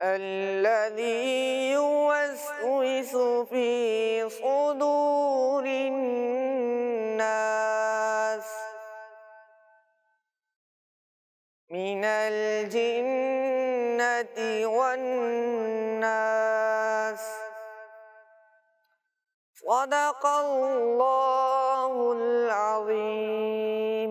الذي يوسوس في صدور الناس من الجنة والناس صدق الله العظيم۔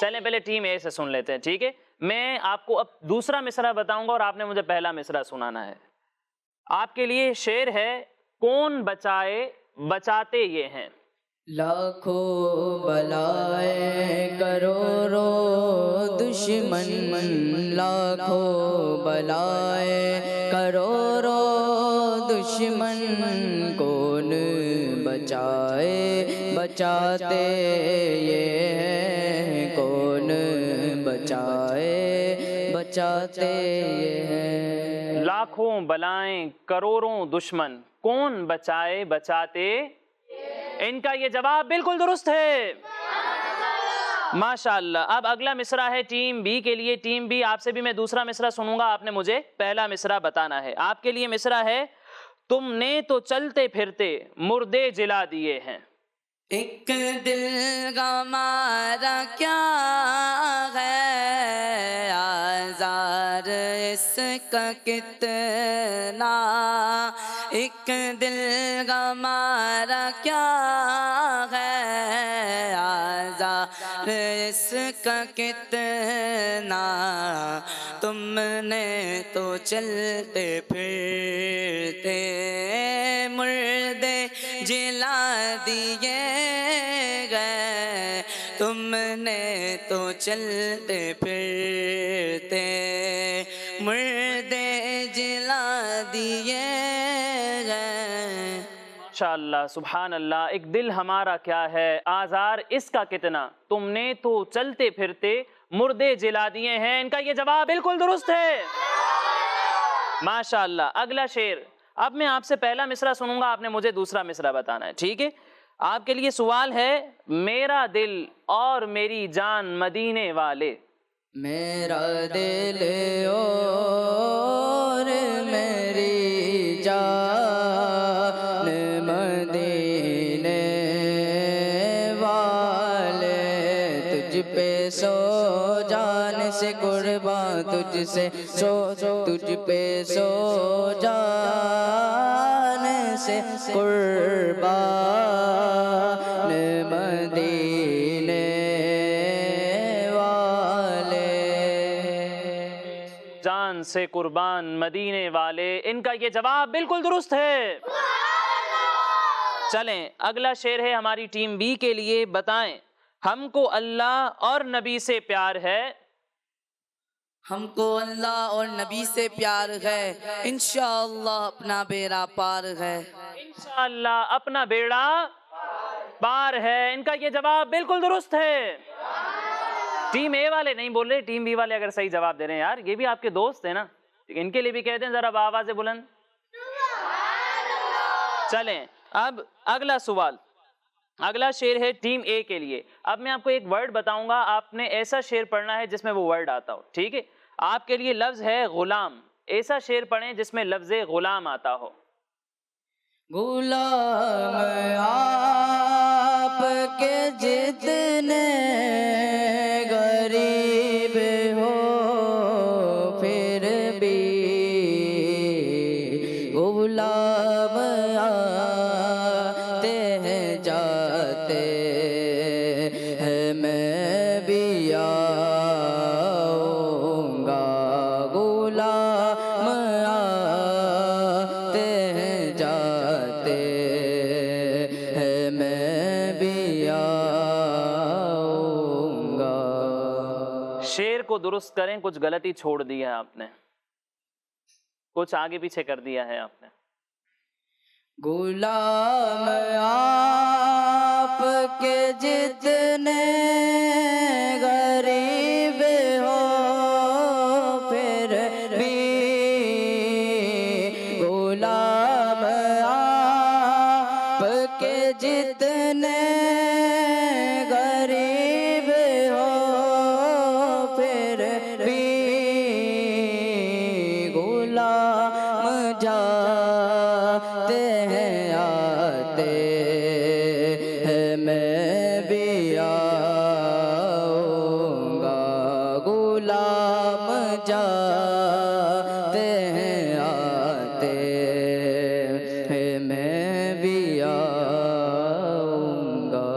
چلیں پہلے ٹیم اے سے سن لیتے ہیں, ٹھیک ہے. میں آپ کو اب دوسرا مصرع بتاؤں گا اور آپ نے مجھے پہلا مصرع سنانا ہے. آپ کے لیے شعر ہے, کون بچائے بچاتے یہ ہیں. لاکھوں بلائیں کروڑوں دشمن, لاکھوں بلائیں کروڑوں دشمن, کون بچائے بچاتے یہ ہیں, کون بچائے بچاتے یہ ہیں. لاکھوں بلائیں کروڑوں دشمن, کون بچائے بچاتے. ان کا یہ جواب بالکل درست ہے, ماشاءاللہ. اب اگلا مصرع ہے ٹیم بی کے لیے. ٹیم بی, آپ سے بھی میں دوسرا مصرع سنوں گا, آپ نے مجھے پہلا مصرع بتانا ہے. آپ کے لیے مصرع ہے, تم نے تو چلتے پھرتے مردے جلا دیے ہیں. ایک دل ہمارا کیا ہے, آزار اس کا کتنا, ایک دل ہمارا کیا ہے, آزار اس کا کتنا, تم نے تو چلتے پھرتے مردے جلا دیے گئے, تم نے تو چلتے پھرتے مردے جلا دیے گئے. ماشاءاللہ, سبحان اللہ. ایک دل ہمارا کیا ہے, آزار اس کا کتنا, تم نے تو چلتے پھرتے مردے جلا دیے ہیں. ان کا یہ جواب بالکل درست ہے, ماشاءاللہ. اگلا شعر, اب میں آپ سے پہلا مصرع سنوں گا, آپ نے مجھے دوسرا مصرع بتانا ہے, ٹھیک ہے. آپ کے لیے سوال ہے, میرا دل اور میری جان مدینے والے. میرا دل اور میری جان مدینے والے, تجھ پہ سو جان سے قربان, تجھ سے تجھ پہ سو جان سے قربان مدینے والے. جان سے قربان مدینے والے, ان کا یہ جواب بالکل درست ہے. چلیں اگلا شعر ہے ہماری ٹیم بی کے لیے. بتائیں, ہم کو اللہ اور نبی سے پیار ہے. ہم کو اللہ اور نبی سے پیار ہے, انشاءاللہ اپنا بیڑا پار ہے. انشاءاللہ اپنا بیڑا پار ہے. ان کا یہ جواب بالکل درست ہے. ٹیم اے والے نہیں بول رہے, ٹیم بی والے اگر صحیح جواب دے رہے ہیں, یار یہ بھی آپ کے دوست ہیں نا, ان کے لیے بھی کہتے ہیں ذرا آواز بلند. چلیں اب اگلا سوال, اگلا شعر ہے ٹیم اے کے لیے. اب میں آپ کو ایک ورڈ بتاؤں گا, آپ نے ایسا شعر پڑھنا ہے جس میں وہ ورڈ آتا ہو, ٹھیک ہے. آپ کے لیے لفظ ہے غلام, ایسا شعر پڑھیں جس میں لفظ غلام آتا ہو. غلام آپ کے جتنے غریب ہو پھر بھی غلام آتے ہیں جاتے ہیں, میں بھی آؤں گا. غلام آتے ہیں جاتے ہیں, میں بھی آؤں گا. شعر کو درست کریں, کچھ غلطی چھوڑ دی ہے آپ نے, کچھ آگے پیچھے کر دیا ہے آپ نے. غلام آپ کے جتنے غریب ہو پھر بھی غلام آپ کے جتنے غریب ہو پھر بھی غلام جاتے ہیں آتے ہیں, میں بھی آؤں گا. غلام جاتے ہیں آتے ہیں, میں بھی آؤں گا.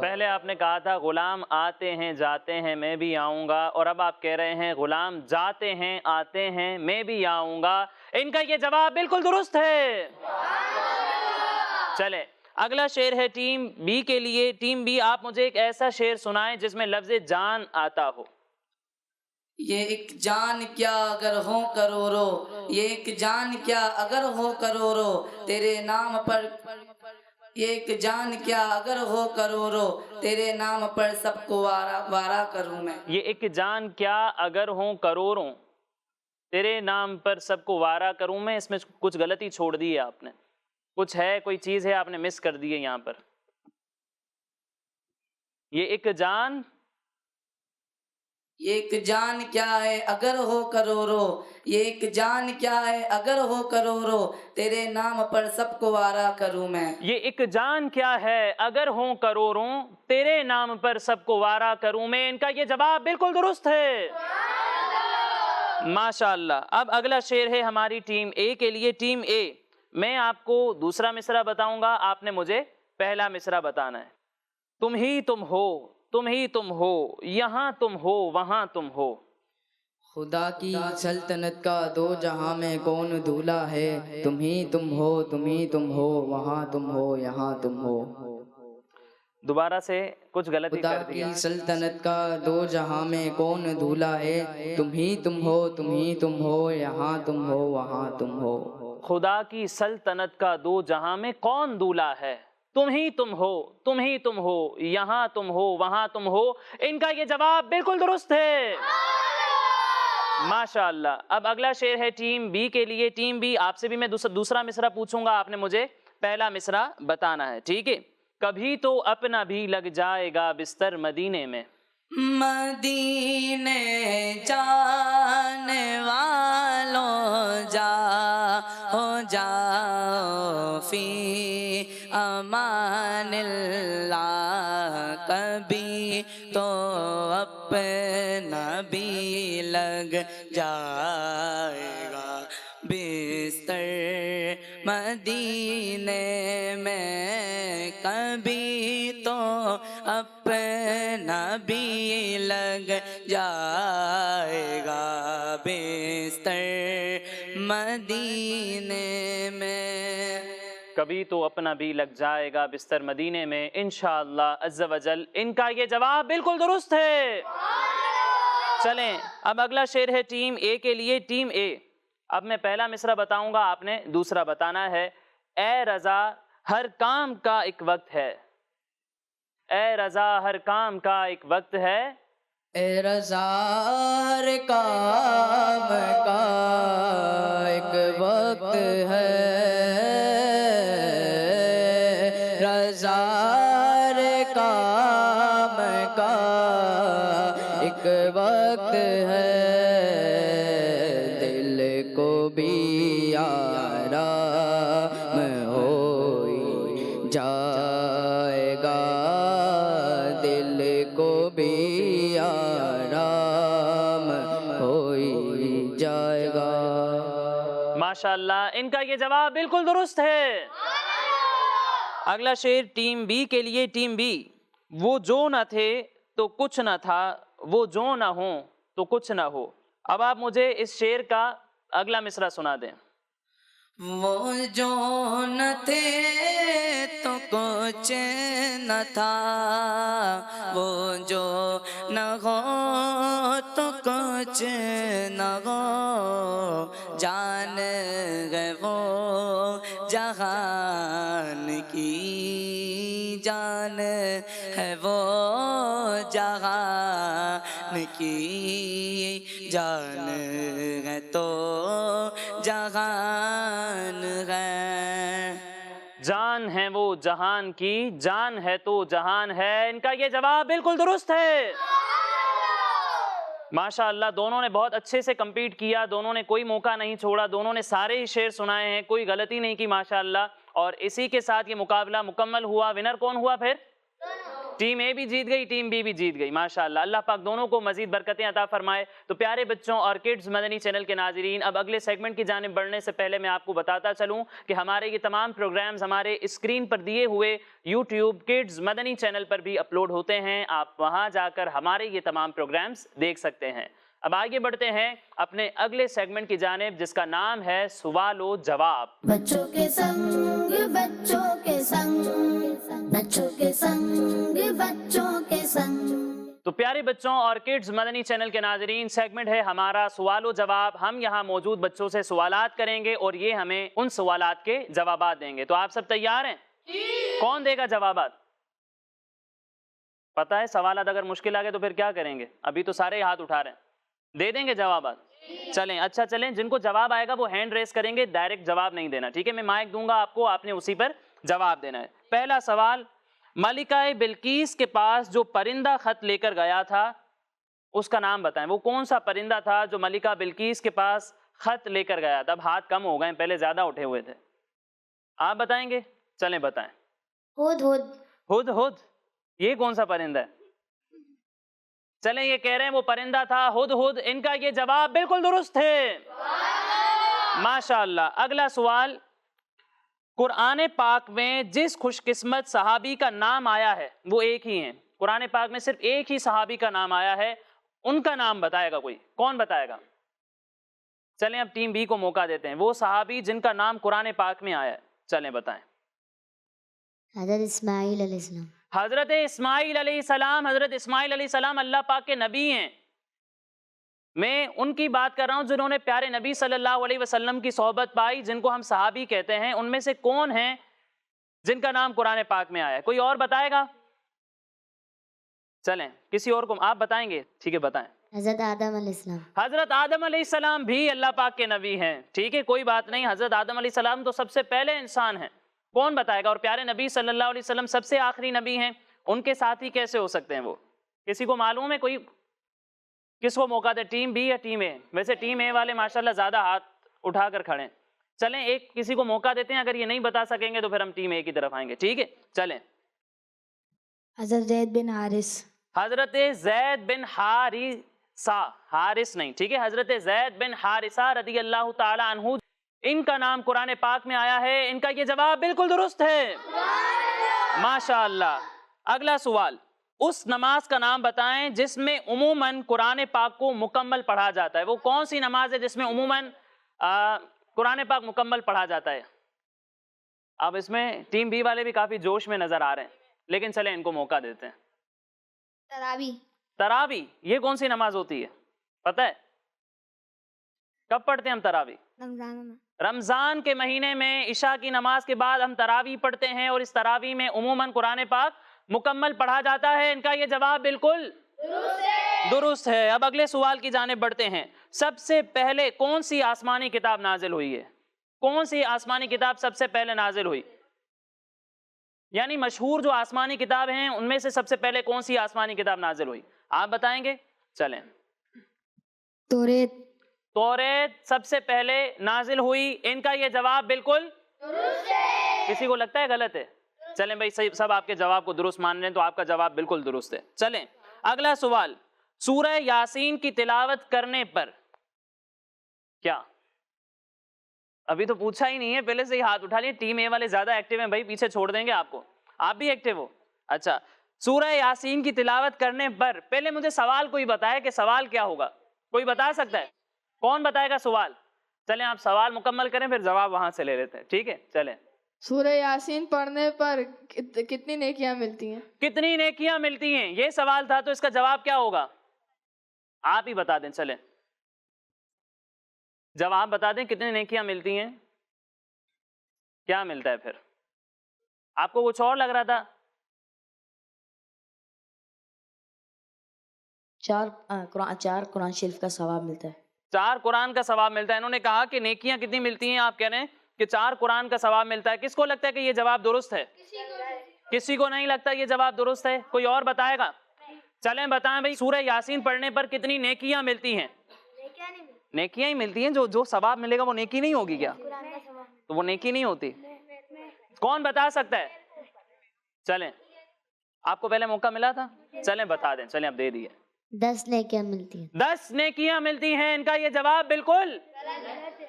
پہلے آپ نے کہا تھا غلام آتے ہیں جاتے ہیں میں بھی آؤں گا، اور اب آپ کہہ رہے ہیں غلام جاتے ہیں آتے ہیں میں بھی آؤں گا۔ ان کا یہ جواب بالکل درست ہے۔ چلیں اگلا شعر ہے ٹیم بی کے لیے۔ ٹیم بی آپ مجھے ایک ایسا شعر سنائیں جس میں لفظ جان آتا ہو۔ یہ ایک جان کیا اگر ہو کروڑوں، یہ ایک جان کیا اگر ہو کروڑوں، تیرے نام پر یہ ایک جان کیا اگر ہو کروڑوں، تیرے نام پر سب کو وارا کروں میں۔ یہ ایک جان کیا اگر ہوں کروڑوں، تیرے نام پر سب کو وارا کروں میں، اس میں کچھ غلطی چھوڑ دی ہے آپ نے، کچھ ہے کوئی چیز ہے آپ نے مس کر دی ہے یہاں پر۔ یہ ایک جان یہ ایک جان کیا ہے اگر ہو کروڑوں، یہ ایک جان کیا ہے اگر ہو کروڑوں، تیرے نام پر سب کو وارا کروں میں۔ یہ ایک جان کیا ہے اگر ہوں کروڑوں، تیرے نام پر سب کو وارا کروں میں۔ ان کا یہ جواب بالکل درست ہے۔ ماشاءاللہ۔ اب اگلا شعر ہے ہماری ٹیم اے کے لیے۔ ٹیم اے، میں آپ کو دوسرا مصرع بتاؤں گا، آپ نے مجھے پہلا مصرع بتانا ہے۔ تم ہی تم ہو، تم ہی تم ہو، یہاں تم ہو وہاں تم ہو۔ خدا کی سلطنت کا دو جہاں میں کون دھولا ہے، تم ہی تم ہو، تم ہی تم ہو، وہاں تم ہو، یہاں تم ہو۔ دوبارہ سے کچھ غلطی خدا کر کی دی۔ سلطنت کا دو جہاں میں کون دھولا ہے، تم ہی تم ہو، تم ہی تم ہو، یہاں تم ہو، وہاں تم ہو۔ خدا کی سلطنت کا دو جہاں میں کون دولا ہے، تم ہی تم ہو، تم ہی تم ہو، یہاں تم ہو وہاں تم ہو۔ ان کا یہ جواب بالکل درست ہے۔ ماشاءاللہ۔ اب اگلا شعر ہے ٹیم بی کے لیے۔ ٹیم بی آپ سے بھی میں دوسرا مصرع پوچھوں گا، آپ نے مجھے پہلا مصرع بتانا ہے، ٹھیک ہے؟ کبھی تو اپنا بھی لگ جائے گا بستر مدینے میں۔ مدینے جانے والوں جاؤ جاؤ فی امان اللہ، کبھی تو اپنا بھی لگ جائے گا بستر مدینے میں، کبھی تو اپنا بھی لگ جائے گا بستر مدینے میں۔ کبھی تو اپنا بھی لگ جائے گا بستر مدینے میں، انشاءاللہ عز و جل۔ ان کا یہ جواب بالکل درست ہے۔ چلیں اب اگلا شعر ہے ٹیم اے کے لیے۔ ٹیم اے، اب میں پہلا مصرع بتاؤں گا، آپ نے دوسرا بتانا ہے۔ اے رضا ہر کام کا ایک وقت ہے، اے رضا ہر کام کا ایک وقت ہے۔ اے رضا ہر کام کا ایک وقت ہے، رضا ہر کام کا ایک وقت ہے، دل کو بھی آرام ہو جائے گا، دل کو بھی آرام ہو جائے گا۔ ماشاءاللہ، ان کا یہ جواب بالکل درست ہے۔ اگلا شعر ٹیم بی کے لیے۔ ٹیم بی، وہ جو نہ تھے تو کچھ نہ تھا، وہ جو نہ ہوں تو کچھ نہ ہو۔ اب آپ مجھے اس شعر کا اگلا مصرع سنا دیں۔ وہ جو نہ تھے تو کچھ نہ تھا، وہ جو نہ ہو تو کچھ نہ ہو، جان ہے وہ جہان کی، جان ہے وہ جہان کی، جان ہے تو جہان ہے، جان ہے وہ جہان کی، جان ہے تو جہان ہے۔ ان کا یہ جواب بالکل درست ہے۔ ماشاءاللہ، دونوں نے بہت اچھے سے کمپیٹ کیا، دونوں نے کوئی موقع نہیں چھوڑا، دونوں نے سارے ہی شعر سنائے ہیں، کوئی غلطی نہیں کی ماشاءاللہ۔ اور اسی کے ساتھ یہ مقابلہ مکمل ہوا۔ ونر کون ہوا پھر؟ ٹیم اے بھی جیت گئی, ٹیم بی بھی جیت گئی. ماشاءاللہ, اللہ پاک دونوں کو مزید برکتیں عطا فرمائے. تو پیارے بچوں اور کڈز مدنی چینل کے ناظرین, اب اگلے سیگمنٹ کی جانب بڑھنے سے پہلے میں آپ کو بتاتا چلوں کہ ہمارے یہ تمام پروگرامز ہمارے اسکرین پر دیے ہوئے یوٹیوب کڈز مدنی چینل پر بھی اپلوڈ ہوتے ہیں. آپ وہاں جا کر ہمارے یہ تمام پروگرامز دیکھ سکتے ہیں. اب آگے بڑھتے ہیں اپنے اگلے سیگمنٹ کی جانب, جس کا نام ہے سوال و جواب. بچوں کے سنگ بچوں کے سنگ, بچوں کے سنگ بچوں کے سنگ. تو پیارے بچوں اور کڈز مدنی چینل کے ناظرین, سیگمنٹ ہے ہمارا سوال و جواب. ہم یہاں موجود بچوں سے سوالات کریں گے اور یہ ہمیں ان سوالات کے جوابات دیں گے. تو آپ سب تیار ہیں؟ کون دے گا جوابات؟ پتہ ہے سوالات اگر مشکل آ گئے تو پھر کیا کریں گے؟ ابھی تو سارے ہاتھ اٹھا رہے ہیں. دے دیں گے جوابات؟ چلیں اچھا, چلیں جن کو جواب آئے گا وہ ہینڈ ریز کریں گے, ڈائریکٹ جواب نہیں دینا, ٹھیک ہے؟ میں مائک دوں گا آپ کو, آپ نے اسی پر جواب دینا ہے. پہلا سوال, ملکہ بلقیس کے پاس جو پرندہ خط لے کر گیا تھا اس کا نام بتائیں. وہ کون سا پرندہ تھا جو ملکہ بلقیس کے پاس خط لے کر گیا تھا؟ اب ہاتھ کم ہو گئے, پہلے زیادہ اٹھے ہوئے تھے. آپ بتائیں گے؟ چلیں بتائیں. ہد ہد. ہد ہد, یہ کون سا پرندہ ہے؟ چلیں یہ کہہ رہے ہیں وہ پرندہ تھا ہد ہد. ان کا یہ جواب بالکل درست ہے. ماشاءاللہ. اگلا سوال, قرآن پاک میں جس خوش قسمت صحابی کا نام آیا ہے وہ ایک ہی ہیں. قرآن پاک میں صرف ایک ہی صحابی کا نام آیا ہے, ان کا نام بتائے گا کوئی؟ کون بتائے گا؟ چلیں اب ٹیم بی کو موقع دیتے ہیں. وہ صحابی جن کا نام قرآن پاک میں آیا ہے, چلیں بتائیں. حضرت اسماعیل علیہ السلام. حضرت اسماعیل علیہ السلام. حضرت اسماعیل علیہ السلام اللہ پاک کے نبی ہیں. میں ان کی بات کر رہا ہوں جنہوں نے پیارے نبی صلی اللہ علیہ وسلم کی صحبت پائی, جن کو ہم صحابی کہتے ہیں. ان میں سے کون ہیں جن کا نام قرآن پاک میں آیا ہے؟ کوئی اور بتائے گا؟ چلیں کسی اور کو آپ بتائیں گے, ٹھیک ہے بتائیں. حضرت آدم علیہ السلام. حضرت آدم علیہ السلام بھی اللہ پاک کے نبی ہیں, ٹھیک ہے کوئی بات نہیں. حضرت آدم علیہ السلام تو سب سے پہلے انسان ہیں. کون بتائے گا؟ اور پیارے نبی صلی اللہ علیہ وسلم سب سے آخری نبی ہیں, ان کے ساتھی کیسے ہو سکتے ہیں وہ؟ کسی کو معلوم ہے؟ کوئی کس کو موقع دے, ٹیم بی یا ٹیم اے؟ ویسے ٹیم اے والے ماشاءاللہ زیادہ ہاتھ اٹھا کر کھڑے ہیں. چلیں ایک کسی کو موقع دیتے ہیں, اگر یہ نہیں بتا سکیں گے تو پھر ہم ٹیم اے کی طرف آئیں گے, ٹھیک ہے؟ چلیں. حضرت زید بن حارث. حضرت زید بن حارثہ, حارث نہیں, ٹھیک ہے, حضرت زید بن حارثہ رضی اللہ تعالی عنہ, ان کا نام قرآن پاک میں آیا ہے. ان کا یہ جواب بالکل درست ہے. ماشاءاللہ. اگلا سوال, اس نماز کا نام بتائیں جس میں عموماً قرآن پاک کو مکمل پڑھا جاتا ہے. وہ کون سی نماز ہے جس میں عموماً قرآن پاک مکمل پڑھا جاتا ہے؟ اب اس میں ٹیم بی والے بھی کافی جوش میں نظر آ رہے ہیں, لیکن چلیں ان کو موقع دیتے ہیں. تراویح. تراویح, یہ کون سی نماز ہوتی ہے پتہ ہے؟ کب پڑھتے ہیں ہم تراویح؟ رمضان میں. رمضان کے مہینے میں عشاء کی نماز کے بعد ہم تراویح پڑھتے ہیں, اور اس تراویح میں عموماً قرآن پاک مکمل پڑھا جاتا ہے. ان کا یہ جواب بالکل درست ہے. اب اگلے سوال کی جانب بڑھتے ہیں. سب سے پہلے کون سی آسمانی کتاب نازل ہوئی ہے؟ کون سی آسمانی کتاب سب سے پہلے نازل ہوئی؟ یعنی مشہور جو آسمانی کتاب ہیں ان میں سے سب سے پہلے کون سی آسمانی کتاب نازل ہوئی؟ آپ بتائیں گے؟ چلیں. توریت. توریت سب سے پہلے نازل ہوئی. ان کا یہ جواب بالکل درست ہے. کسی کو لگتا ہے غلط ہے؟ چلیں بھائی سب آپ کے جواب کو درست مان رہے ہیں, تو آپ کا جواب بالکل درست ہے. چلیں اگلا سوال, سورہ یاسین کی تلاوت کرنے پر کیا؟ ابھی تو پوچھا ہی نہیں ہے, پہلے سے ہی ہاتھ اٹھا لیے. ٹیم اے والے زیادہ ایکٹیو ہیں بھائی, پیچھے چھوڑ دیں گے آپ کو. آپ بھی ایکٹیو ہو؟ اچھا. سورہ یاسین کی تلاوت کرنے پر پہلے مجھے سوال کوئی بتائے کہ سوال کیا ہوگا؟ کوئی بتا سکتا ہے؟ کون بتائے گا سوال؟ چلیں آپ سوال مکمل کریں, پھر جواب وہاں سے لے لیتے ہیں, ٹھیک ہے؟ چلیں. سورہ یاسین پڑھنے پر کتنی نیکیاں ملتی ہیں؟ کتنی نیکیاں ملتی ہیں, یہ سوال تھا, تو اس کا جواب کیا ہوگا؟ آپ ہی بتا دیں. چلیں جواب بتا دیں, کتنی نیکیاں ملتی ہیں, کیا ملتا ہے پھر؟ آپ کو کچھ اور لگ رہا تھا؟ چار قرآن شریف کا ثواب ملتا ہے. 4 قرآن کا ثواب ملتا ہے. انہوں نے کہا کہ نیکیاں کتنی ملتی ہیں, آپ کہہ رہے ہیں کہ 4 قرآن کا ثواب ملتا ہے. کس کو لگتا ہے کہ یہ جواب درست ہے؟ کسی کو نہیں لگتا یہ جواب درست ہے. کوئی اور بتائے گا؟ چلیں بتائیں بھائی, سورہ یاسین پڑھنے پر کتنی نیکیاں ملتی ہیں؟ نیکیاں ہی ملتی ہیں. جو ثواب ملے گا وہ نیکی نہیں ہوگی کیا؟ تو وہ نیکی نہیں ہوتی. کون بتا سکتا ہے؟ چلیں آپ کو پہلے موقع ملا تھا؟ چلیں بتا دیں، چلیں اب دے دیے. 10 نیکیاں ملتی ہیں. 10 نیکیاں ملتی ہیں. ان کا یہ جواب بالکل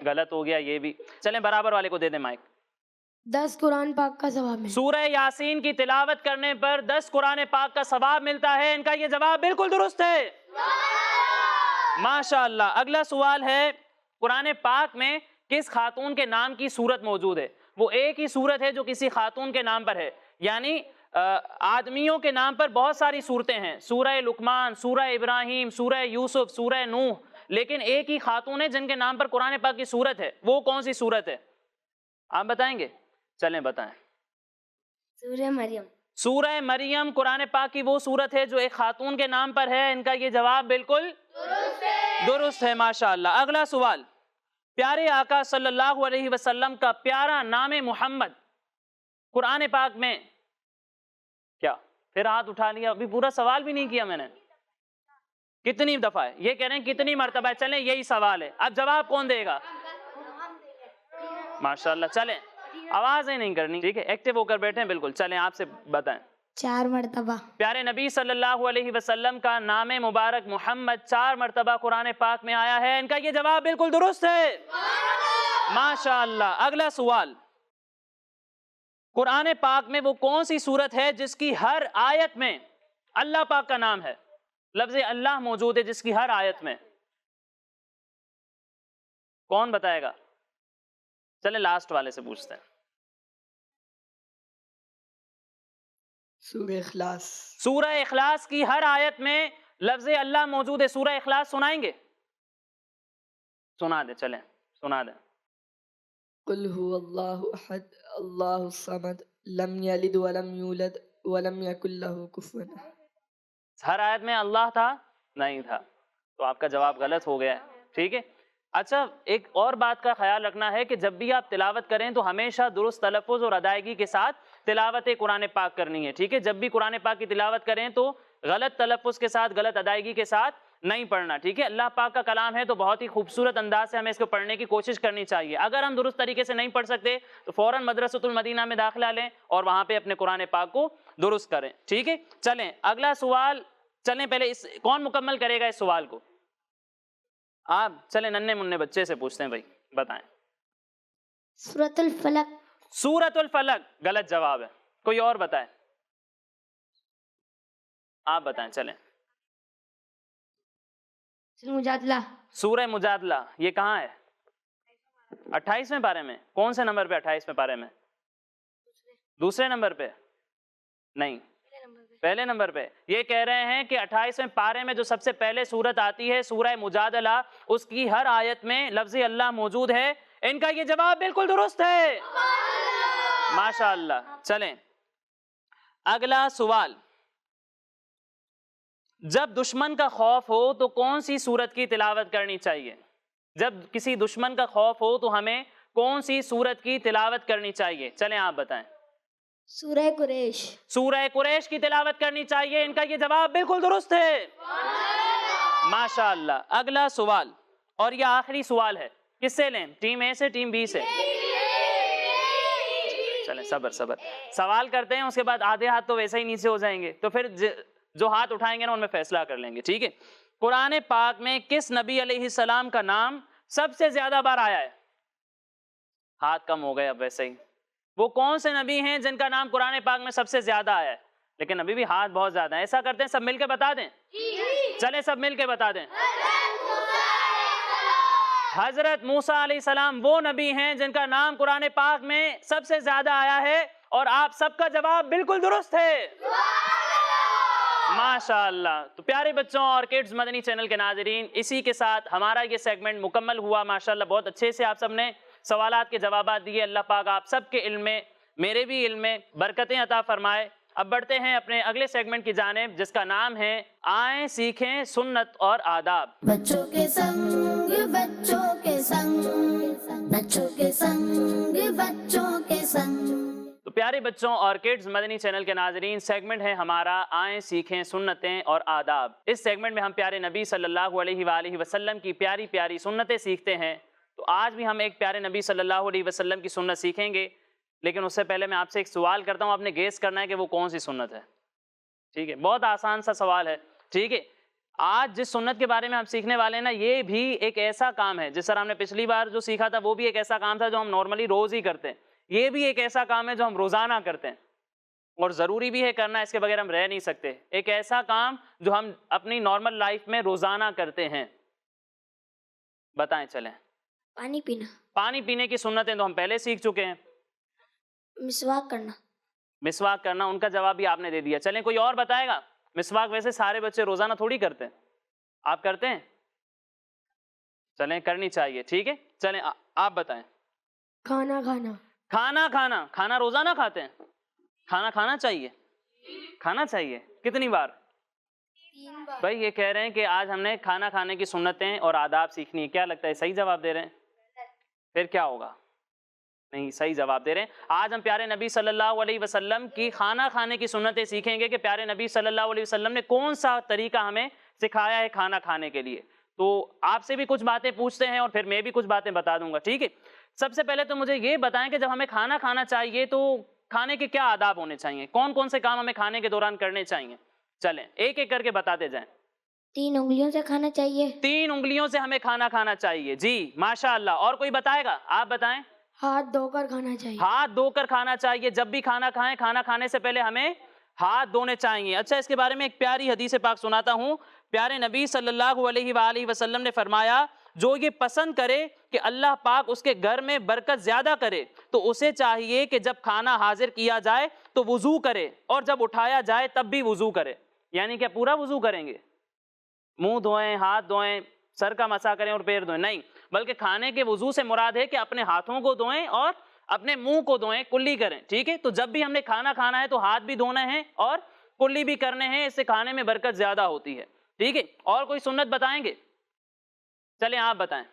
غلط ہو گیا یہ بھی. چلیں برابر والے کو دے دیں مائک. 10 قرآن پاک کا ثواب ہے. سورہ یاسین کی تلاوت کرنے پر 10 قرآن پاک کا ثواب ملتا ہے. ان کا یہ جواب بالکل درست ہے. ماشاءاللہ. اگلا سوال ہے قرآن پاک میں کس خاتون کے نام کی صورت موجود ہے؟ وہ ایک ہی صورت ہے جو کسی خاتون کے نام پر ہے. یعنی آدمیوں کے نام پر بہت ساری صورتیں ہیں، سورہ لقمان، سورہ ابراہیم، سورہ یوسف، سورہ نوح، لیکن ایک ہی خاتون ہے جن کے نام پر قرآن پاک کی صورت ہے. وہ کون سی صورت ہے؟ آپ بتائیں گے؟ چلیں بتائیں. سورہ مریم. سورہ مریم قرآن پاک کی وہ صورت ہے جو ایک خاتون کے نام پر ہے. ان کا یہ جواب بالکل درست ہے. ماشاءاللہ. اگلا سوال، پیارے آقا صلی اللہ علیہ وسلم کا پیارا نام محمد قرآن پاک میں کیا؟ پھر ہاتھ اٹھا لیا، ابھی پورا سوال بھی نہیں کیا میں نے. کتنی دفعہ ہے یہ کہہ رہے ہیں، کتنی مرتبہ ہے؟ چلیں یہی سوال ہے. اب جواب کون دے گا؟ ماشاءاللہ. چلیں آوازیں نہیں کرنی، ٹھیک ہے؟ ایکٹیو ہو کر بیٹھیں. بالکل. چلیں آپ سے بتائیں. 4 مرتبہ. پیارے نبی صلی اللہ علیہ وسلم کا نام مبارک محمد 4 مرتبہ قرآن پاک میں آیا ہے. ان کا یہ جواب بالکل درست ہے. ماشاءاللہ. اگلا سوال، قرآن پاک میں وہ کون سی صورت ہے جس کی ہر آیت میں اللہ پاک کا نام ہے؟ لفظ اللہ موجود ہے جس کی ہر آیت میں. کون بتائے گا؟ چلیں لاسٹ والے سے پوچھتے ہیں. سورہ اخلاص. سورہ اخلاص کی ہر آیت میں لفظ اللہ موجود ہے. سورہ اخلاص سنائیں گے؟ سنا دیں. چلیں سنا دیں. قل هو اللہ احد اللہ الصمد لم یلد ولم یولد ولم یکن له کفوا احد. ہر آیت میں اللہ تھا؟ نہیں تھا. تو آپ کا جواب غلط ہو گیا ہے. ٹھیک ہے. اچھا، ایک اور بات کا خیال رکھنا ہے کہ جب بھی آپ تلاوت کریں تو ہمیشہ درست تلفظ اور ادائیگی کے ساتھ تلاوت قرآن پاک کرنی ہے. ٹھیک ہے. جب بھی قرآن پاک کی تلاوت کریں تو غلط تلفظ کے ساتھ، غلط ادائیگی کے ساتھ نہیں پڑھنا. ٹھیک ہے. اللہ پاک کا کلام ہے تو بہت ہی خوبصورت انداز سے ہمیں اس کو پڑھنے کی کوشش کرنی چاہیے. اگر ہم درست طریقے سے نہیں پڑھ سکتے تو فوراً مدرسۃ المدینہ میں داخلہ لیں اور وہاں پہ اپنے قرآن پاک کو درست کریں. ٹھیک ہے. چلیں اگلا سوال. چلیں پہلے کون مکمل کرے گا اس سوال کو؟ آپ. چلیں ننھے منھے بچے سے پوچھتے ہیں. بھائی بتائیں. سورۃ الفلق. سورۃ الفلق غلط جواب ہے. کوئی اور بتائیں. آپ بتائیں. چلیں. مجادلہ. سورہ مجادلہ یہ کہاں ہے؟ 28ویں پارے میں. کون سے نمبر پہ 28ویں پارے میں؟ دوسرے نمبر پہ؟ نہیں، پہلے نمبر پہ. یہ کہہ رہے ہیں کہ 28ویں پارے میں جو سب سے پہلے سورت آتی ہے سورہ مجادلہ، اس کی ہر آیت میں لفظ اللہ موجود ہے. ان کا یہ جواب بالکل درست ہے. ماشاءاللہ. چلیں اگلا سوال، جب دشمن کا خوف ہو تو کون سی سورت کی تلاوت کرنی چاہیے؟ جب کسی دشمن کا خوف ہو تو ہمیں کون سی سورت کی تلاوت کرنی چاہیے؟ چلیں آپ بتائیں. سورہ قریش. سورہ قریش کی تلاوت کرنی چاہیے. ان کا یہ جواب بالکل درست ہے. ماشاءاللہ. اگلا سوال، اور یہ آخری سوال ہے. کس سے لیں؟ ٹیم اے سے، ٹیم بی سے؟ چلیں صبر سوال کرتے ہیں، اس کے بعد آدھے ہاتھ تو ویسے ہی نیچے ہو جائیں گے، تو پھر جو ہاتھ اٹھائیں گے نا ان میں فیصلہ کر لیں گے. ٹھیک ہے. قرآن پاک میں کس نبی علیہ السلام کا نام سب سے زیادہ بار آیا ہے؟ ہاتھ کم ہو گئے اب ویسے ہی. وہ کون سے نبی ہیں جن کا نام قرآن پاک میں سب سے زیادہ آیا ہے؟ لیکن ابھی بھی ہاتھ بہت زیادہ ہیں. ایسا کرتے ہیں سب مل کے بتا دیں. چلیں سب مل کے بتا دیں. حضرت موسیٰ علیہ السلام وہ نبی ہیں جن کا نام قرآن پاک میں سب سے زیادہ آیا ہے، اور آپ سب کا جواب بالکل درست ہے. ماشاءاللہ. تو پیارے بچوں اور کڈز مدنی چینل کے ناظرین، اسی کے ساتھ ہمارا یہ سیگمنٹ مکمل ہوا. ماشاءاللہ بہت اچھے سے آپ سب نے سوالات کے جوابات دیے. اللہ پاک آپ سب کے علم میں، میرے بھی علم میں برکتیں عطا فرمائے. اب بڑھتے ہیں اپنے اگلے سیگمنٹ کی جانب جس کا نام ہے آئیں سیکھیں سنت اور آداب. بچوں کے سنگ، بچوں کے سنگ، بچوں کے سنگ، بچوں کے سنگ. تو پیارے بچوں اور کڈز مدنی چینل کے ناظرین، سیگمنٹ ہے ہمارا آئیں سیکھیں سنتیں اور آداب. اس سیگمنٹ میں ہم پیارے نبی صلی اللہ علیہ وآلہ وسلم کی پیاری پیاری سنتیں سیکھتے ہیں. تو آج بھی ہم ایک پیارے نبی صلی اللہ علیہ وسلم کی سنت سیکھیں گے، لیکن اس سے پہلے میں آپ سے ایک سوال کرتا ہوں. آپ نے گیس کرنا ہے کہ وہ کون سی سنت ہے. ٹھیک ہے, بہت آسان سا سوال ہے. ٹھیک ہے, آج جس سنت کے بارے میں ہم سیکھنے والے ہیں نا, یہ بھی ایک ایسا کام ہے, جس طرح ہم نے پچھلی بار جو سیکھا تھا وہ بھی ایک ایسا کام تھا جو ہم نارملی روز ہی کرتے ہیں. یہ بھی ایک ایسا کام ہے جو ہم روزانہ کرتے ہیں, اور ضروری بھی ہے کرنا, اس کے بغیر ہم رہ نہیں سکتے. ایک ایسا کام جو ہم اپنی نارمل لائف میں روزانہ کرتے ہیں. بتائیں چلیں. پانی پینا. پانی پینے کی سنتیں تو ہم پہلے سیکھ چکے ہیں. مسواک کرنا. مسواک کرنا, ان کا جواب بھی آپ نے دے دیا. چلیں کوئی اور بتائے گا. مسواک ویسے سارے بچے روزانہ تھوڑی کرتے ہیں, آپ کرتے ہیں؟ چلیں کرنی چاہیے. ٹھیک ہے, چلیں آپ بتائیں. کھانا کھانا. کھانا کھانا, کھانا روزانہ کھاتے ہیں؟ کھانا کھانا چاہیے, کھانا چاہیے. کتنی بار؟ 3 بار. بھائی یہ کہہ رہے ہیں کہ آج ہم نے کھانا کھانے کی سنتیں اور آداب سیکھنی ہے. کیا لگتا ہے صحیح جواب دے رہے ہیں؟ پھر کیا ہوگا؟ نہیں, صحیح جواب دے رہے ہیں. آج ہم پیارے نبی صلی اللہ علیہ وسلم کی کھانا کھانے کی سنتیں سیکھیں گے کہ پیارے نبی صلی اللہ علیہ وسلم نے کون سا طریقہ ہمیں سکھایا ہے کھانا کھانے کے لیے. تو آپ سے بھی کچھ باتیں پوچھتے ہیں اور پھر میں بھی کچھ باتیں بتا دوں گا. ٹھیک ہے, سب سے پہلے تو مجھے یہ بتائیں کہ جب ہمیں کھانا کھانا چاہیے تو کھانے کے کیا آداب ہونے چاہیے, کون کون سے کام ہمیں کھانے کے دوران کرنے چاہیے؟ چلیں ایک ایک کر کے بتاتے جائیں. 3 انگلیوں سے کھانا چاہیے. 3 انگلیوں سے ہمیں کھانا کھانا چاہیے. جی ماشاء اللہ. اور کوئی بتائے گا؟ آپ بتائیں. ہاتھ دھو کر کھانا چاہیے. ہاتھ دھو کر کھانا چاہیے. جب بھی کھانا کھائیں, کھانا کھانے سے پہلے ہمیں ہاتھ دھونے چاہیے. اچھا, اس کے بارے میں ایک پیاری حدیث پاک سناتا ہوں. پیارے نبی صلی اللہ علیہ وآلہ وسلم نے فرمایا, جو یہ پسند کرے کہ اللہ پاک اس کے گھر میں برکت زیادہ کرے تو اسے چاہیے کہ جب کھانا حاضر کیا جائے تو وضو کرے, اور جب اٹھایا جائے تب بھی وضو کرے. یعنی کہ پورا وضو کریں گے, منہ دھوئیں, ہاتھ دھوئیں, سر کا مسح کریں اور پیر دھوئیں؟ نہیں, بلکہ کھانے کے وضو سے مراد ہے کہ اپنے ہاتھوں کو دھوئیں اور اپنے منہ کو دھوئیں, کلی کریں. ٹھیک ہے, تو جب بھی ہم نے کھانا کھانا ہے تو ہاتھ بھی دھونا ہے اور کلی بھی کرنے ہیں, اس سے کھانے میں برکت زیادہ ہوتی ہے. ٹھیک ہے, اور کوئی سنت بتائیں گے؟ چلیں آپ بتائیں.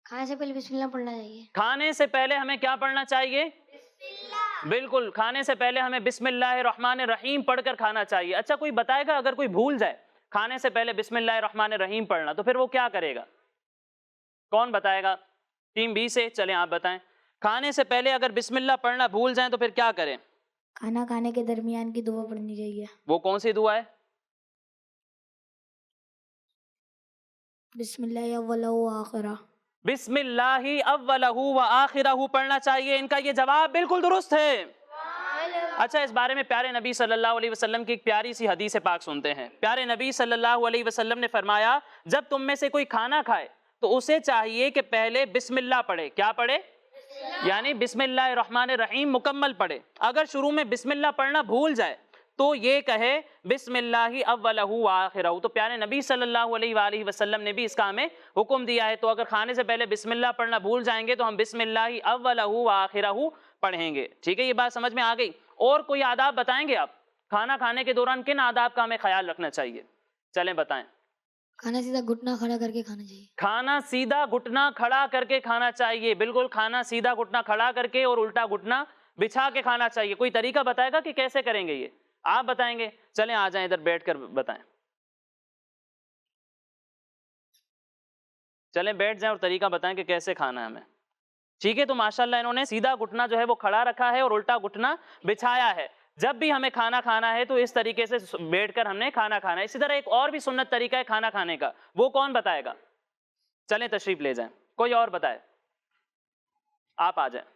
کھانے سے پہلے بسم اللہ پڑھنا چاہیے. کھانے سے پہلے ہمیں کیا پڑھنا چاہیے؟ بالکل, کھانے سے پہلے ہمیں بسم اللہ الرحمن الرحیم پڑھ کر کھانا چاہیے. اچھا, کوئی بتائے گا اگر کوئی بھول جائے کھانے سے پہلے بسم اللہ الرحمن الرحیم پڑھنا تو پھر وہ کیا کرے گا؟ کون بتائے گا؟ ٹیم بی سے. چلیں آپ بتائیں. کھانے سے پہلے اگر بسم اللہ پڑھنا بھول جائیں تو پھر کیا کریں؟ کھانا کھانے کے درمیان کی دعا پڑھنی چاہیے. وہ کون سی دعا ہے؟ بسم اللہ اولہ و آخرہ. بسم اللہ اولہ و آخرہ پڑھنا چاہیے. ان کا یہ جواب بالکل درست ہے. اچھا, اس بارے میں پیارے نبی صلی اللہ علیہ وسلم کی ایک پیاری سی حدیث پاک سنتے ہیں. پیارے نبی صلی اللہ علیہ وسلم نے فرمایا, جب تم میں سے کوئی کھانا کھائے تو اسے چاہیے کہ پہلے بسم اللہ پڑھے. کیا پڑھے؟ یعنی بسم اللہ الرحمن الرحیم مکمل پڑھے. اگر شروع میں بسم اللہ پڑھنا بھول جائے تو یہ کہے بسم اللہ اولہ و آخرہ. تو پیارے نبی صلی اللہ علیہ وآلہ وسلم نے بھی اس کا ہمیں حکم دیا ہے. تو اگر کھانے سے پہلے بسم اللہ پڑھنا بھول جائیں گے تو ہم بسم اللہ اولہ و آخرہ پڑھیں گے. ٹھیک ہے, یہ بات سمجھ میں آ گئی. اور کوئی آداب بتائیں گے آپ؟ کھانا کھانے کے دوران کن آداب کا ہمیں خیال رکھنا چاہیے؟ چلیں بتائیں. کھانا سیدھا گھٹنا کھڑا کر کے کھانا چاہیے. کھانا سیدھا گھٹنا کھڑا کر کے کھانا چاہیے. بالکل, کھانا سیدھا گھٹنا کھڑا کر کے اور الٹا گھٹنا بچھا کے کھانا چاہیے. کوئی طریقہ بتائے گا کہ کیسے کریں گے؟ یہ آپ بتائیں گے؟ چلیں آ جائیں ادھر بیٹھ کر بتائیں. چلیں بیٹھ جائیں اور طریقہ بتائیں کہ کیسے کھانا ہے ہمیں. ٹھیک ہے, تو ماشاءاللہ انہوں نے سیدھا گھٹنا جو ہے وہ کھڑا رکھا ہے اور الٹا گھٹنا بچھایا ہے. جب بھی ہمیں کھانا کھانا ہے تو اس طریقے سے بیٹھ کر ہم نے کھانا کھانا ہے. اسی طرح ایک اور بھی سنت طریقہ ہے کھانا کھانے کا, وہ کون بتائے گا؟ چلیں تشریف لے جائیں. کوئی اور بتائے؟ آپ آ جائیں.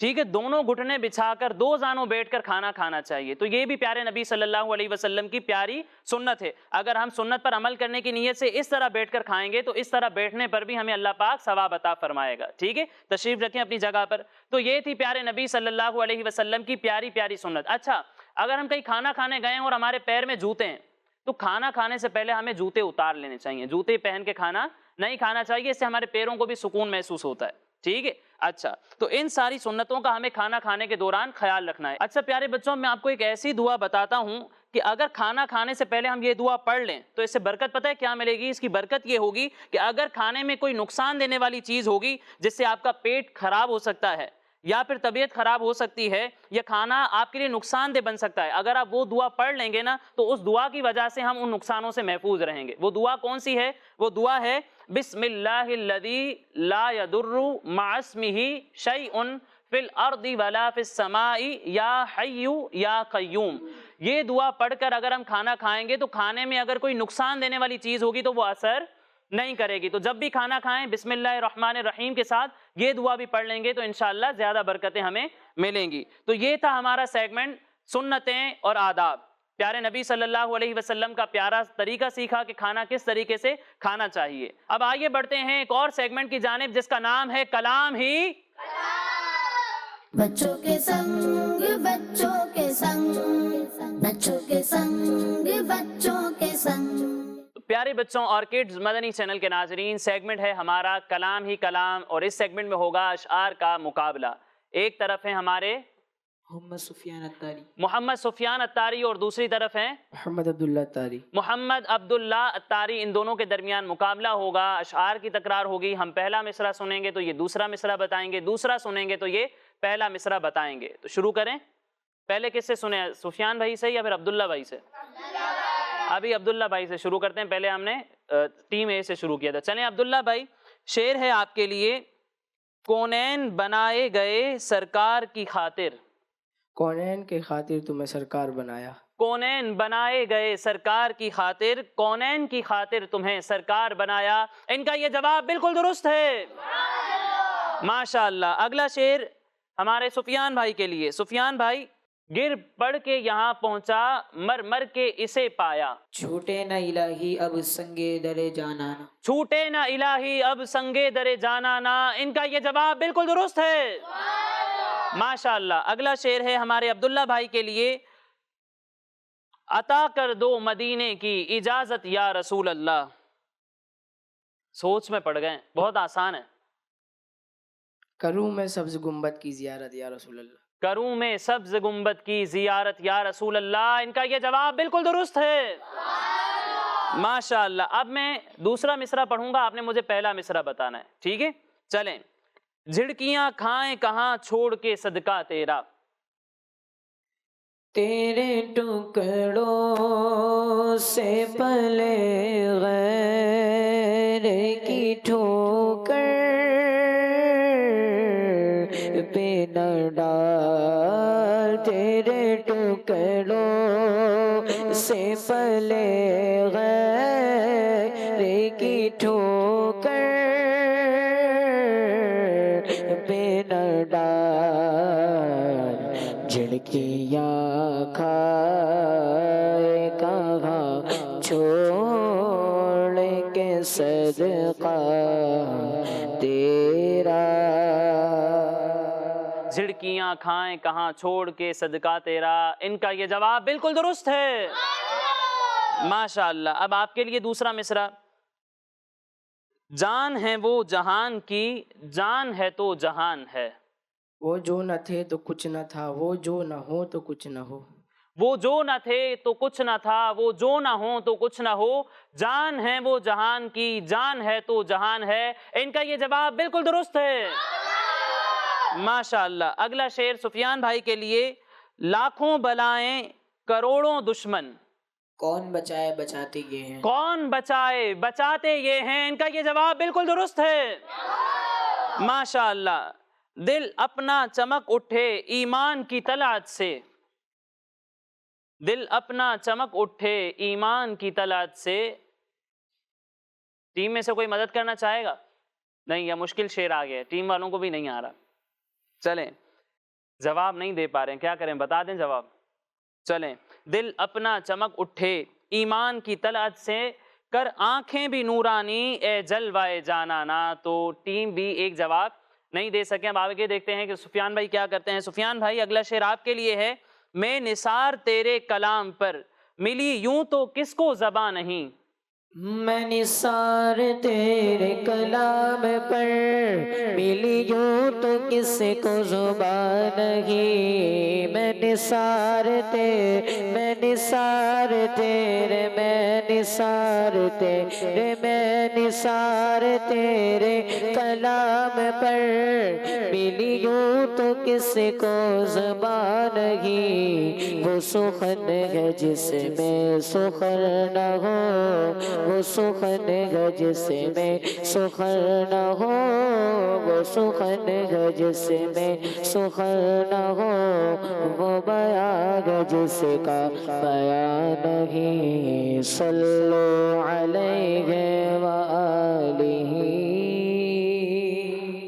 ٹھیک ہے, دونوں گھٹنے بچھا کر 2 زانوں بیٹھ کر کھانا کھانا چاہیے. تو یہ بھی پیارے نبی صلی اللہ علیہ وسلم کی پیاری سنت ہے. اگر ہم سنت پر عمل کرنے کی نیت سے اس طرح بیٹھ کر کھائیں گے تو اس طرح بیٹھنے پر بھی ہمیں اللہ پاک ثواب عطا فرمائے گا. ٹھیک ہے, تشریف رکھیں اپنی جگہ پر. تو یہ تھی پیارے نبی صلی اللہ علیہ وسلم کی پیاری پیاری سنت. اچھا, اگر ہم کہیں کھانا کھانے گئے ہیں اور ہمارے پیر میں جوتے ہیں تو کھانا کھانے سے پہلے ہمیں جوتے اتار لینے چاہیے. جوتے پہن کے کھانا نہیں کھانا چاہیے, اس سے ہمارے پیروں کو بھی سکون محسوس ہوتا ہے. ٹھیک ہے, اچھا, تو ان ساری سنتوں کا ہمیں کھانا کھانے کے دوران خیال رکھنا ہے. اچھا پیارے بچوں, میں آپ کو ایک ایسی دعا بتاتا ہوں کہ اگر کھانا کھانے سے پہلے ہم یہ دعا پڑھ لیں تو اس سے برکت پتہ ہے کیا ملے گی؟ اس کی برکت یہ ہوگی کہ اگر کھانے میں کوئی نقصان دینے والی چیز ہوگی جس سے آپ کا پیٹ خراب ہو سکتا ہے یا پھر طبیعت خراب ہو سکتی ہے، یہ کھانا آپ کے لیے نقصان دہ بن سکتا ہے، اگر آپ وہ دعا پڑھ لیں گے نا تو اس دعا کی وجہ سے ہم ان نقصانوں سے محفوظ رہیں گے۔ وہ دعا کون سی ہے؟ وہ دعا ہے بسم اللہ الذی لا یضر مع اسمہ شیء فی الارض ولا فی السماء یا حی یا قیوم۔ یہ دعا پڑھ کر اگر ہم کھانا کھائیں گے تو کھانے میں اگر کوئی نقصان دینے والی چیز ہوگی تو وہ اثر نہیں کرے گی۔ تو جب بھی کھانا کھائیں بسم اللہ الرحمن الرحیم کے ساتھ یہ دعا بھی پڑھ لیں گے تو انشاءاللہ زیادہ برکتیں ہمیں ملیں گی۔ تو یہ تھا ہمارا سیگمنٹ سنتیں اور آداب۔ پیارے نبی صلی اللہ علیہ وسلم کا پیارا طریقہ سیکھا کہ کھانا کس طریقے سے کھانا چاہیے۔ اب آگے بڑھتے ہیں ایک اور سیگمنٹ کی جانب جس کا نام ہے کلام ہی بچوں کے سنگ بچوں کے سنگ بچوں کے سنگ بچوں کے سنگ۔ پیارے بچوں اور کڈز مدنی چینل کے ناظرین، سیگمنٹ ہے ہمارا کلام ہی کلام، اور اس سیگمنٹ میں ہوگا اشعار کا مقابلہ۔ ایک طرف ہیں ہمارے محمد سفیان اتاری اور دوسری طرف ہیں محمد عبداللہ اتاری۔ محمد عبداللہ اتاری۔ ان دونوں کے درمیان مقابلہ ہوگا، اشعار کی تکرار ہوگی۔ ہم پہلا مصرع سنیں گے تو یہ دوسرا مصرع بتائیں گے، دوسرا سنیں گے تو یہ پہلا مصرع بتائیں گے۔ تو شروع کریں، پہلے کس سے سنیں؟ سفیان بھائی سے یا پھر عبداللہ بھائی سے؟ ابھی عبداللہ بھائی سے شروع کرتے ہیں، پہلے ہم نے ٹیم اے سے شروع کیا تھا۔ چلیں عبداللہ بھائی، شعر ہے آپ کے لیے، کونین بنائے گئے سرکار کی خاطر۔ کونین کی خاطر تمہیں سرکار بنایا، کونین بنائے گئے سرکار کی خاطر، کونین کی خاطر تمہیں سرکار بنایا۔ ان کا یہ جواب بالکل درست ہے، ماشاءاللہ۔ اگلا شعر ہمارے سفیان بھائی کے لیے۔ سفیان بھائی، گر پڑ کے یہاں پہنچا، مر مر کے اسے پایا۔ چھوٹے نہ الہی اب سنگے درے جانا، چھوٹے نہ الہی اب سنگے درے جانا نا۔ ان کا یہ جواب بالکل درست ہے، ماشاءاللہ۔ اگلا شعر ہے ہمارے عبداللہ بھائی کے لیے، عطا کر دو مدینے کی اجازت یا رسول اللہ۔ سوچ میں پڑ گئے، بہت آسان ہے۔ کروں میں سبز گنبد کی زیارت یا رسول اللہ، کروں میں سبز گنبد کی زیارت یا رسول اللہ۔ ان کا یہ جواب بالکل درست ہے، ماشاءاللہ۔ اب میں دوسرا مصرع پڑھوں گا، آپ نے مجھے پہلا مصرع بتانا ہے، ٹھیک ہے؟ چلیں، جھڑکیاں کھائیں کہاں چھوڑ کے صدقہ تیرا۔ تیرے ٹکڑوں سے پلے غیر کی ٹھوکر پہ نہ ڈال، تیرے ٹکڑوں سے پلے غیر کی ٹھوکر پہ نہ ڈال، جھڑکیاں کھائے کہاں چھوڑ کے صدقہ تیرا۔ جھڑکیاں کھائیں کہاں چھوڑ کے صدقہ تیرا۔ ان کا یہ جواب بالکل درست ہے، ماشاءاللہ۔ اب آپ کے لیے دوسرا مصرع، جان ہے وہ جہان کی، جان ہے تو جہان ہے۔ وہ جو نہ تھے تو کچھ نہ تھا، وہ جو نہ ہو تو کچھ نہ ہو، وہ جو نہ تھے تو کچھ نہ تھا، وہ جو نہ ہو تو کچھ نہ ہو۔ جان ہے وہ جہان کی، جان ہے تو جہان ہے۔ ان کا یہ جواب بالکل درست ہے، ماشاءاللہ۔ اگلا شعر سفیان بھائی کے لیے، لاکھوں بلائیں کروڑوں دشمن، کون بچائے بچاتے یہ ہیں، کون بچائے بچاتے یہ ہیں۔ ان کا یہ جواب بالکل درست ہے، ماشاءاللہ۔ دل اپنا چمک اٹھے ایمان کی طلعت سے، دل اپنا چمک اٹھے ایمان کی طلعت سے۔ ٹیم میں سے کوئی مدد کرنا چاہے گا؟ نہیں، یہ مشکل شعر آ گیا، ٹیم والوں کو بھی نہیں آ رہا۔ چلیں، جواب نہیں دے پا رہے ہیں، کیا کریں، بتا دیں جواب۔ چلیں، دل اپنا چمک اٹھے ایمان کی طلعت سے، کر آنکھیں بھی نورانی اے جلوائے جانانا۔ تو ٹیم بھی ایک جواب نہیں دے سکے۔ اب آگے دیکھتے ہیں کہ سفیان بھائی کیا کرتے ہیں۔ سفیان بھائی، اگلا شعر آپ کے لیے ہے، میں نثار تیرے کلام پر، ملی یوں تو کس کو زباں نہیں۔ میں نثار تیرے کلام پر، ملی یوں تو کس کو زبان نہیں، میں نثار تیرے، میں نثار تیرے، میں نثار تیرے، میں نثار تیرے کلام پر، ملی یوں تو کس کو زبان نہیں، وہ سخن ہے جس میں سخن نہ ہو، وہ سخن ہے جس میں سخن نہ ہو، وہ سخن ہے جس میں سخن نہ ہو، وہ بیان ہے جس کا بیان نہیں، صلو علیہ وآلہ۔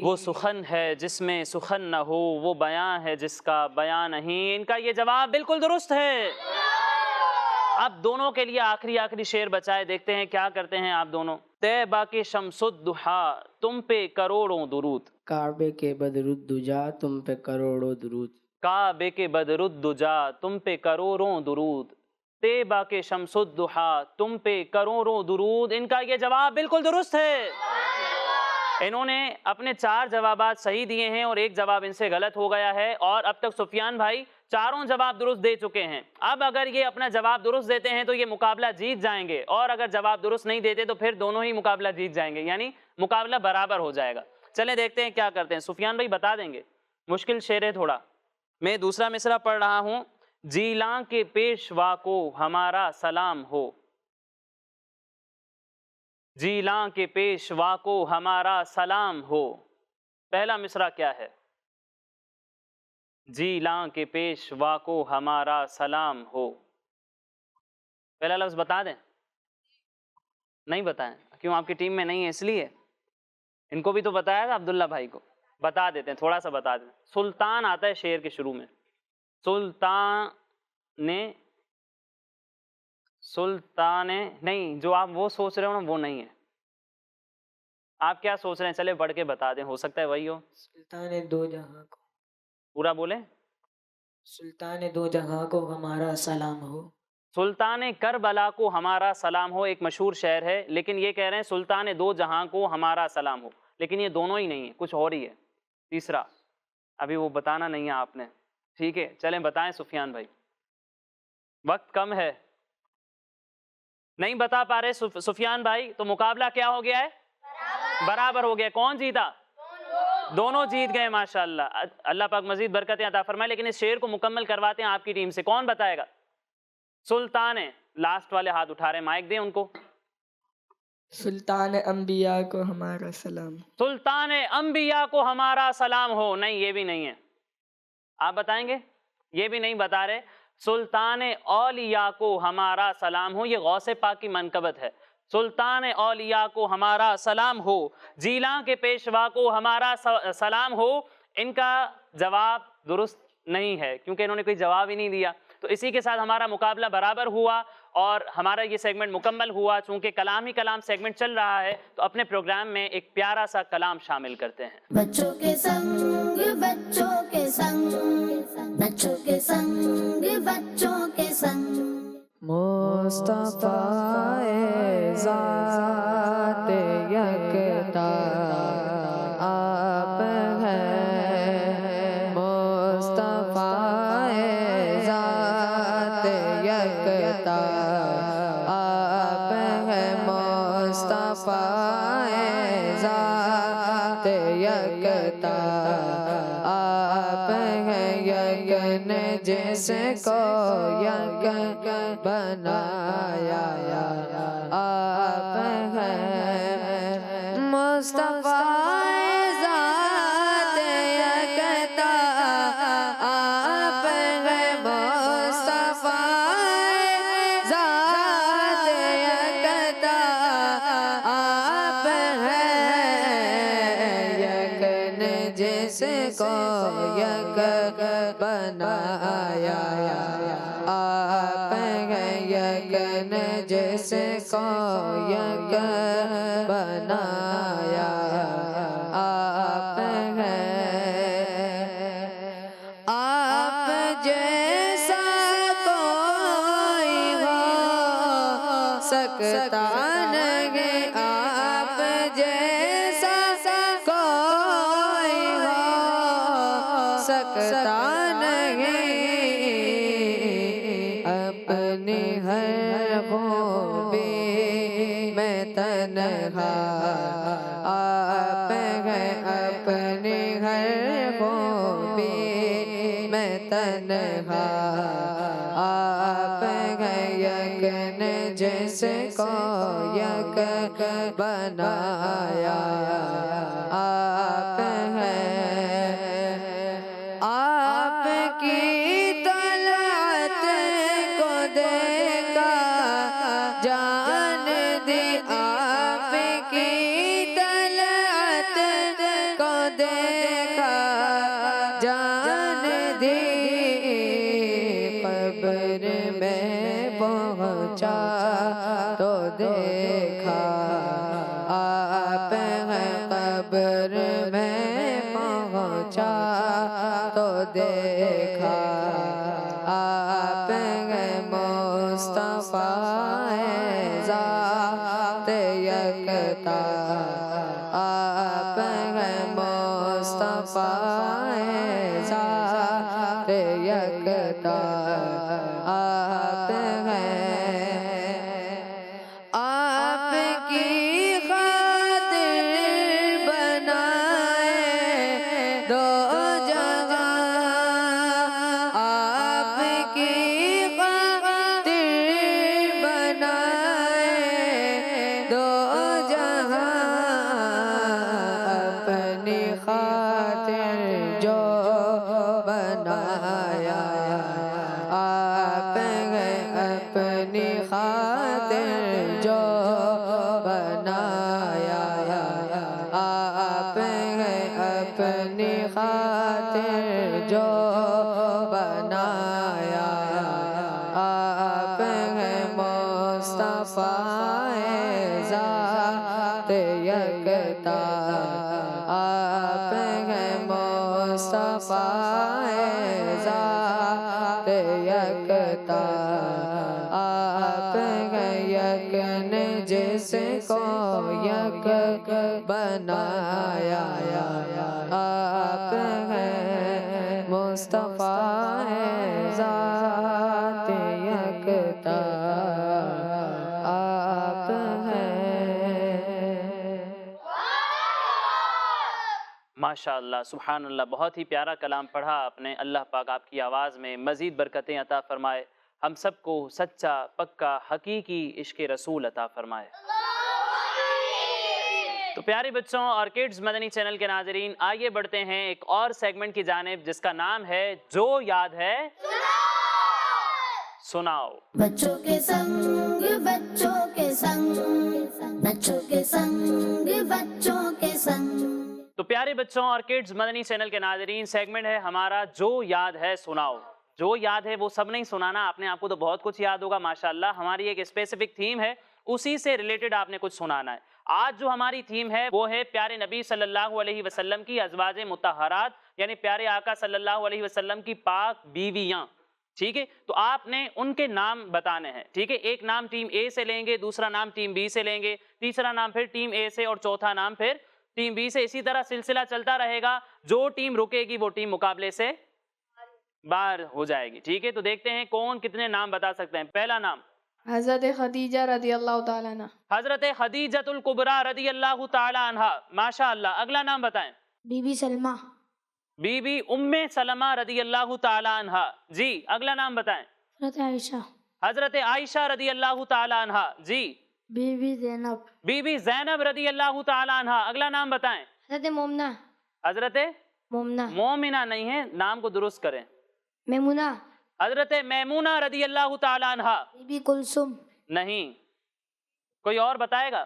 وہ سخن ہے جس میں سخن نہ ہو، وہ بیان ہے جس کا بیان نہیں۔ ان کا یہ جواب بالکل درست ہے۔ اب دونوں کے لیے آخری شعر بچائے، دیکھتے ہیں کیا کرتے ہیں آپ دونوں۔ طیبہ کے شمس الضحیٰ تم پہ کروڑوں درود، کعبے کے بدر الدجا تم پہ کروڑوں درود، کعبے کے بدر الدجا تم پہ کروڑوں درود، طیبہ کے شمس الضحیٰ تم پہ کروڑوں درود۔ ان کا یہ جواب بالکل درست ہے۔ انہوں نے اپنے 4 جوابات صحیح دیے ہیں اور ایک جواب ان سے غلط ہو گیا ہے، اور اب تک سفیان بھائی چاروں جواب درست دے چکے ہیں۔ اب اگر یہ اپنا جواب درست دیتے ہیں تو یہ مقابلہ جیت جائیں گے، اور اگر جواب درست نہیں دیتے تو پھر دونوں ہی مقابلہ جیت جائیں گے، یعنی مقابلہ برابر ہو جائے گا۔ چلیں دیکھتے ہیں کیا کرتے ہیں۔ سفیان بھائی بتا دیں گے، مشکل شعر ہے تھوڑا۔ میں دوسرا مصرع پڑھ رہا ہوں۔ جیلاں کے پیشوا کو ہمارا سلام ہو، جیلاں کے پیشوا کو ہمارا سلام ہو۔ پہلا مصرع کیا ہے؟ جیلاں کے پیشوا کو ہمارا سلام ہو۔ پہلا لفظ بتا دیں؟ نہیں بتائیں؟ کیوں، آپ کی ٹیم میں نہیں ہے اس لیے؟ ان کو بھی تو بتایا تھا، عبداللہ بھائی کو۔ بتا دیتے ہیں، تھوڑا سا بتا دیں۔ سلطان آتا ہے شعر کے شروع میں، سلطان نہیں، جو آپ وہ سوچ رہے ہو نا وہ نہیں ہے۔ آپ کیا سوچ رہے ہیں؟ چلے پڑھ کے بتا دیں، ہو سکتا ہے وہی ہو۔ سلطان دو جہاں کو، پورا بولیں۔ سلطان دو جہاں کو ہمارا سلام ہو، سلطان کربلا کو ہمارا سلام ہو ایک مشہور شعر ہے، لیکن یہ کہہ رہے ہیں سلطان دو جہاں کو ہمارا سلام ہو، لیکن یہ دونوں ہی نہیں ہے، کچھ اور ہی ہے تیسرا، ابھی وہ بتانا نہیں ہے آپ نے۔ ٹھیک ہے، چلیں بتائیں سفیان بھائی، وقت کم ہے۔ نہیں بتا پا رہے سفیان بھائی تو مقابلہ کیا ہو گیا ہے؟ برابر ہو گیا۔ کون جیتا؟ دونوں جیت گئے، ماشاءاللہ۔ اللہ پاک مزید برکتیں عطا فرمائے۔ لیکن اس شعر کو مکمل کرواتے ہیں آپ کی ٹیم سے، کون بتائے گا؟ سلطان لاسٹ والے ہاتھ اٹھا رہے ہیں، مائک دیں ان کو۔ سلطان انبیاء کو ہمارا سلام، سلطان انبیاء کو ہمارا سلام ہو۔ نہیں، یہ بھی نہیں ہے۔ آپ بتائیں گے؟ یہ بھی نہیں بتا رہے۔ سلطان اولیاء کو ہمارا سلام ہو، یہ غوث پاک کی منقبت ہے۔ سلطان اولیاء کو ہمارا سلام ہو، جیلاں کے پیشوا کو ہمارا سلام ہو۔ ان کا جواب درست نہیں ہے کیونکہ انہوں نے کوئی جواب ہی نہیں دیا۔ تو اسی کے ساتھ ہمارا مقابلہ برابر ہوا اور ہمارا یہ سیگمنٹ مکمل ہوا۔ چونکہ کلام ہی کلام سیگمنٹ چل رہا ہے تو اپنے پروگرام میں ایک پیارا سا کلام شامل کرتے ہیں۔ بچوں کے سنگ، بچوں کے سنگ، بچوں کے سنگ، بچوں کے سنگ، مصطفیٰ ذات یکتا آپ ہیں، مصطفیٰ ذات یکتا آپ ہیں، مصطفیٰ ذات یکتا آپ ہیں، یکن جس کو یک بنایا آپ ہیں، مصطفیٰ ذات یکتا آپ ہیں، مصطفیٰ ذات یکتا آپ ہیں، یکن جس کو یک بنایا آپ ہیں، یکن جس کو یک بنایا آپ ہیں، آپ جیسا کوئی ہو سکتا سکتا نہیں، اپنی ہر خوبی میں تنہا آپ ہیں، اپنی ہر خوبی میں تنہا آپ ہیں، یکن جس کو یک بنایا آپ ہیں، آپ کی طلعت کو دیکھا جان دی، آپ کی طلعت کو دیکھا جان دی، قبر میں پہنچا تو دیکھا آپ ہیں، قبر میں پہنچا تو دیکھا آپ ہیں، مصطفیٰ ذات یکتا آپ ہیں، مصطفیٰ ذات یکتا آپ ہیں، آپ کی خاطر بنائے دو جہاں، آپ کی خاطر بنائے دو جہاں، اپنی خاطر جو بنایا آپ ہیں، اپنی خاطر جو بنایا آپ ہیں، اپنی خاطر جو بنایا آپ ہیں، مصطفیٰ ذات یکتا آپ ہیں، مصطفیٰ ذات یکتا آپ ہیں، یکن جس کو یک بنایا آپ ہیں، مصطفیٰ ذات یکتا آپ ماشاء اللہ، سبحان اللہ، بہت ہی پیارا کلام پڑھا آپ نے۔ اللہ پاک آپ کی آواز میں مزید برکتیں عطا فرمائے، ہم سب کو سچا پکا حقیقی عشق رسول عطا فرمائے۔ تو پیارے بچوں اور کڈز مدنی چینل کے ناظرین، آگے بڑھتے ہیں ایک اور سیگمنٹ کی جانب جس کا نام ہے جو یاد ہے سناؤ۔ بچوں کے سنگ بچوں کے سنگ، بچوں کے سنگ بچوں کے سنگ۔ تو پیارے بچوں اور کڈز مدنی چینل کے ناظرین، سیگمنٹ ہے ہمارا جو یاد ہے سناؤ۔ جو یاد ہے وہ سب نہیں سنانا، آپ کو تو بہت کچھ یاد ہوگا ماشاءاللہ، ہماری ایک اسپیسیفک تھیم ہے، اسی سے ریلیٹڈ آپ نے کچھ سنانا ہے۔ آج جو ہماری تھیم ہے وہ ہے پیارے نبی صلی اللہ علیہ وسلم کی ازواج مطہرات، یعنی پیارے آقا صلی اللہ علیہ وسلم کی پاک بیویاں، ٹھیک ہے؟ تو آپ نے ان کے نام بتانے ہیں، ٹھیک ہے؟ ایک نام ٹیم اے سے لیں گے، دوسرا نام ٹیم بی سے لیں گے، تیسرا نام پھر ٹیم اے سے، اور چوتھا نام پھر ٹیم بی سے، اسی طرح سلسلہ چلتا رہے گا۔ جو ٹیم رکے گی وہ ٹیم مقابلے سے باہر ہو جائے گی، ٹھیک ہے؟ تو دیکھتے ہیں کون کتنے نام بتا سکتے ہیں۔ پہلا نام حضرت خدیجہ رضی اللہ تعالیٰ عنہ۔ حضرت خدیجۃ الکبریٰ رضی اللہ تعالی عنہا، ماشاءاللہ۔ اگلا نام بتائیں۔ بی بی سلمہ، بی بی ام سلمہ رضی اللہ تعالی عنہا، جی۔ اگلا نام بتائیں۔ حضرت عائشہ، حضرت عائشہ رضی اللہ تعالی عنہا، جی۔ Be be Zainab, be be زینب رضی اللہ تعالی عنہا۔ اگلا نام بتائیں۔ حضرت مومنہ، حضرت مومنہ، مومنہ نہیں ہے، نام کو درست کریں۔ میمونہ، حضرت میمونہ رضی اللہ تعالی عنہا، بی بی کلثوم، نہیں۔ کوئی اور بتائے گا؟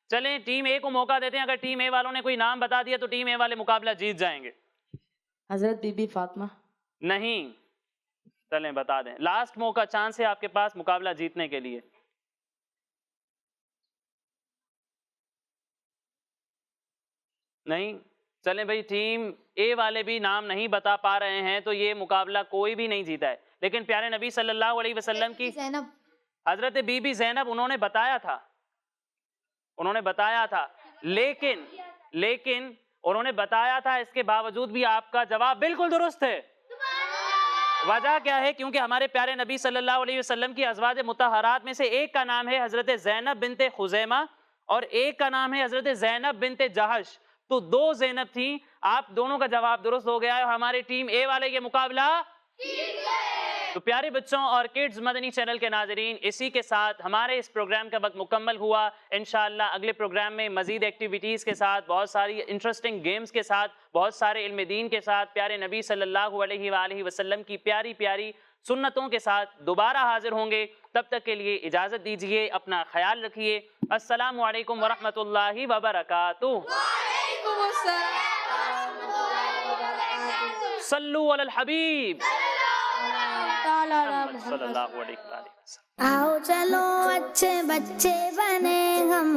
چلیں ٹیم اے کو موقع دیتے ہیں، اگر ٹیم اے والوں نے کوئی نام بتا دیا تو ٹیم اے والے مقابلہ جیت جائیں گے۔ حضرت بی بی فاطمہ، نہیں، چلیں بتا دیں، لاسٹ موقع، چانس ہے آپ کے پاس مقابلہ جیتنے کے لیے۔ نہیں، چلیں بھائی، ٹیم اے والے بھی نام نہیں بتا پا رہے ہیں تو یہ مقابلہ کوئی بھی نہیں جیتا ہے، لیکن پیارے نبی صلی اللہ علیہ وسلم کی زینب، حضرت بی بی زینب انہوں نے بتایا تھا، لیکن انہوں نے بتایا تھا، اس کے باوجود بھی آپ کا جواب بالکل درست ہے۔ وجہ کیا ہے؟ کیونکہ ہمارے پیارے نبی صلی اللہ علیہ وسلم کی ازواج مطہرات میں سے ایک کا نام ہے حضرت زینب بنت خزیمہ اور ایک کا نام ہے حضرت زینب بنت جہش، تو 2 زینب تھیں۔ آپ دونوں کا جواب درست ہو گیا ہے، ہماری ٹیم اے والے یہ مقابلہ۔ تو پیارے بچوں اور کڈز مدنی چینل کے ناظرین، اسی کے ساتھ ہمارے اس پروگرام کا وقت مکمل ہوا۔ انشاءاللہ اگلے پروگرام میں مزید ایکٹیویٹیز کے ساتھ، بہت ساری انٹرسٹنگ گیمز کے ساتھ، بہت سارے علم دین کے ساتھ، پیارے نبی صلی اللہ علیہ وآلہ وسلم کی پیاری پیاری سنتوں کے ساتھ دوبارہ حاضر ہوں گے۔ تب تک کے لیے اجازت دیجیے، اپنا خیال رکھیے۔ السلام علیکم ورحمۃ اللہ وبرکاتہ۔ صلو علی الحبیب صلی اللہ علیہ وآلہ وسلم۔ آؤ چلو اچھے بچے بنے ہم،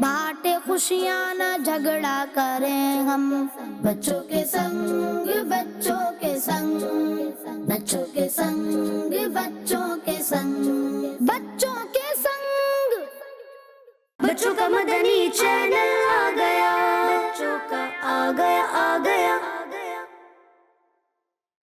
بانٹے خوشیاں نہ جھگڑا کریں ہم، بچوں کے سنگ بچوں کے سنگ، بچوں کے سنگ بچوں کے سنگ، بچوں کے سنگ۔ بچوں کا مدنی چینل آ گیا، بچوں کا آ گیا آ گیا۔